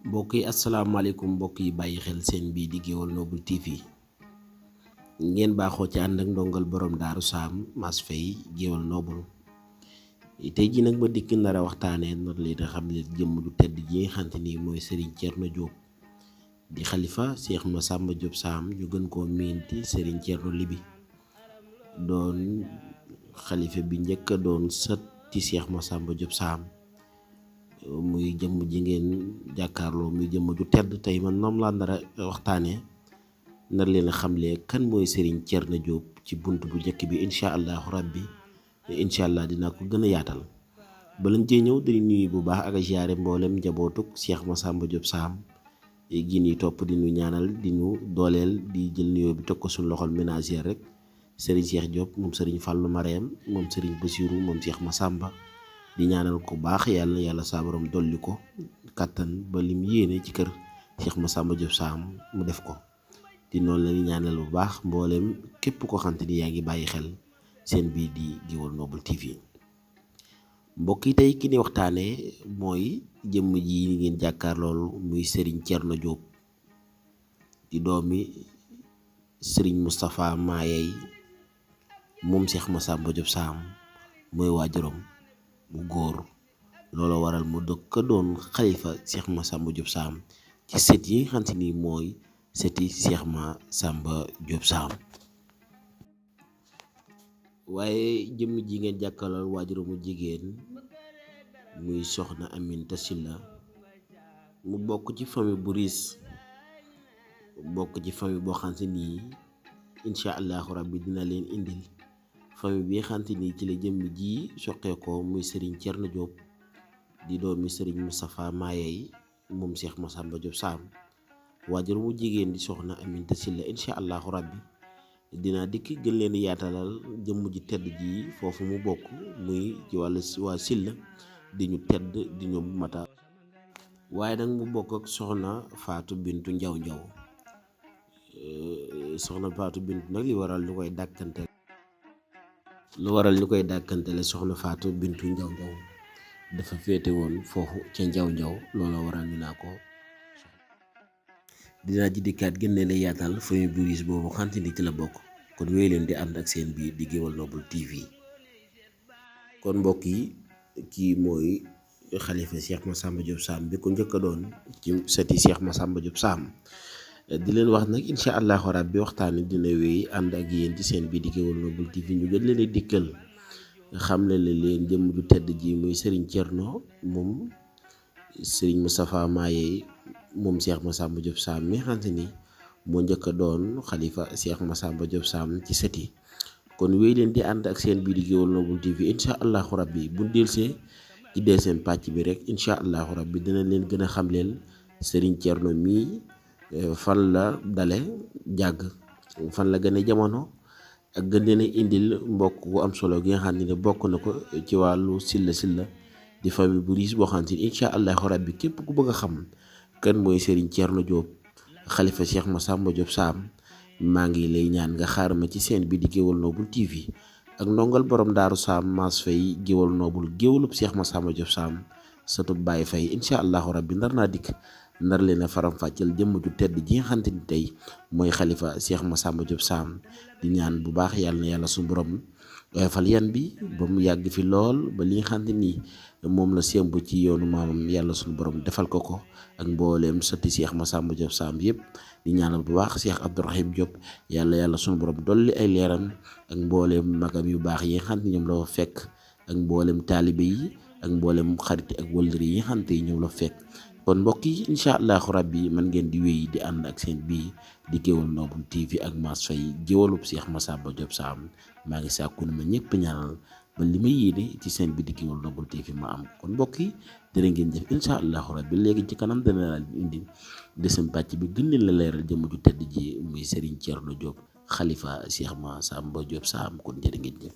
mbokk yi asalaamaaleykum mbokk yi bàyyi xel seen bii di Gueweul Noble TV ngeen baaxoo ci ànd ak ndongal borom daaru saam Mass Faye Gueweul Noble tey ji nag ma dikk nar a waxtaanee nar leen a xam ne jëmm du tedd ji nga xamante ni mooy Serigne Thierno Diop di xalifa Cheikh Massamba Diop Sam ñu gën koo miinti Serigne Thierno Libi doon xalifa bi njëkk a doon sët ci Cheikh Massamba Diop Sam muy jëmm ji ngeen jàkkaarloo muy jëmm ju tedd tey man moom laa nar a waxtaanee nar leen a xamle kan mooy Serigne Thierno Diop ci bunt bu njëkk bi incha allahu rabbi incha allah dinaa ko gën a yaatal balañ cee ñëw dañuy nuyu bu baax ak a ziare mboolem njabootuk Cheikh Massamba Diop Sam gi nii topp di ñu ñaanal di ñu dooleel di jël nuyoo bi teg ko suñu loxol ménagère rek Serigne Cheikh Diop moom Serigne Fallou Mariam moom Serigne Bassirou moom Cheikh Massamba di ñaanal ko baax yàlla saa borom dolli ko kàttan ba lim yéene ci kër Cheikh Massamba Diop Sam mu def ko di noonu la di ñaanal bu baax mbooleem képp ko xamante ni yaa ngi bàyyi xel seen bii di Gueweul Noble TV mbokk yi tey ki ni waxtaanee mooy jëmm ji ngeen jàkkaar loolu muy Serigne Thierno Diop di doomi Serigne Moustapha Mayey moom Cheikh Massamba Diop Sam mooy waajuram bu góor looloo waral mu dëkk doon xalifa Cheikh Massamba Diop Sam ci sët yi nga xamante ni mooy sëti Cheikh Massamba Diop Sam waaye jëmm ji ngeen jàkkaarlool waajuramu jigéen muy soxna Aminta Sylla mu bokk ci famille bu riis bokk ci famille boo xamante ni incha allahu rabbi dina leen indil famille bi nga xamante ni ci la jëmm ji soqee ko muy Serigne Thierno Diop di doomi Serigne Moustapha Mayey moom Cheikh Massamba Diop Sam waajur mu jigéen di soxna Aminta Sylla incha allahu rabbi dinaa dikk gën leen yaatalal jëmm ji tedd ji foofu mu bokk muy ci wàllu waa Sylla di ñu tedd di ñu mata waaye nag mu bokk ak soxna Fatou Bintou Njaw Njaw soxna Fatou Bintou nag li waral ñu koy dàkkantele soxna Fatou Bintou Njaw Njaw dafa féete woon foofu ca Njaw Njaw loola waral ñu naa ko dinaa ji dikkaat gën leen a yaatal famille bu riis boobu xamante ni ci la bokk kon wéy leen di ànd ak seen biir di Gueweul Noble TV kon mbokk yi kii mooy xalifa Cheikh Massamba Diop Sam bi ko njëkk a doon ci sëti Cheikh Massamba Diop Sam di leen wax nag incha allahu rabbi waxtaani dina wéy ànd ak yéen ci seen biir di Gueweul Noble TV ñu gën leen a dikkal xam leen jëmm ju tedd ji muy Serigne Thierno moom Serigne Moustapha Mayey moom Cheikh Massamba Diop Sam mi xamante ni moo njëkk a doon xalifa Cheikh Massamba Diop Sam ci sët yi kon wéy leen di ànd ak seen biir di Gueweul Noble TV incha allahu rabbi bu delsee ci seen pàcc bi rek incha allahu rabbi dina leen gën a xamleel Serigne Thierno mii fan la dale jàgg fan la gën a jamono ak gën leen a indil mbokk bu am solo gi nga xam ne bokk na ko ci wàllu Sylla di famille bu riis boo xam ne incha allahu rabbi képp ku bëgg a xam kan mooy Serigne Thierno Diop xalifa Cheikh Massamba Diop Sam maa ngi lay ñaan nga xaar ma ci seen bi di Gueweul Noble TV ak ndongal borom daaru saam Mass Faye Gueweul Noble géwélub Cheikh Massamba Diop Sam satub Baye Faye incha allahu rabbi nar naa dikk nar leen a faram-fàcceel jëmm ju tedd ji nga xamante ni tey mooy xalifa Cheikh Massamba Diop Sam di ñaan bu baax yàlla na yàlla suñu borom fal yan bi ba mu yàgg fi lool ba li nga xamante ni moom la sémb ci yoonu maamam yàlla suñu borom defal ko ak mbooleem sëtti Cheikh Massamba Diop Sam yëpp di ñaanal bu baax Cheikh Abdourahim Diop yàlla suñu borom dolli ay leeram ak mbooleem magam yu baax yi nga xam ne ñoom la fekk ak mbooleem taalibe yi ak mbooleem xariti ak wëllëri yi nga xam ne ñoom la fekk kon mbokk yi incha allahu rabbi man ngeen di wéy di ànd ak seen bii di Gueweul Noble TV ak Mass Faye géwélub Cheikh Massamba Diop Sam maa ngi sàkku ne ma ñëpp ñaanal ba li ma yéene ci seen bi di Gueweul Noble TV ma am kon mbokk yi dina ngeen jëf incha allahu rabbi léegi ci kanam dana la indi desam pàcc bi gën leen la leeral jëmm ju tedd ji muy Serigne Thierno Diop xalifa Cheikh Massamba Diop Sam kon jërë ngeen jëf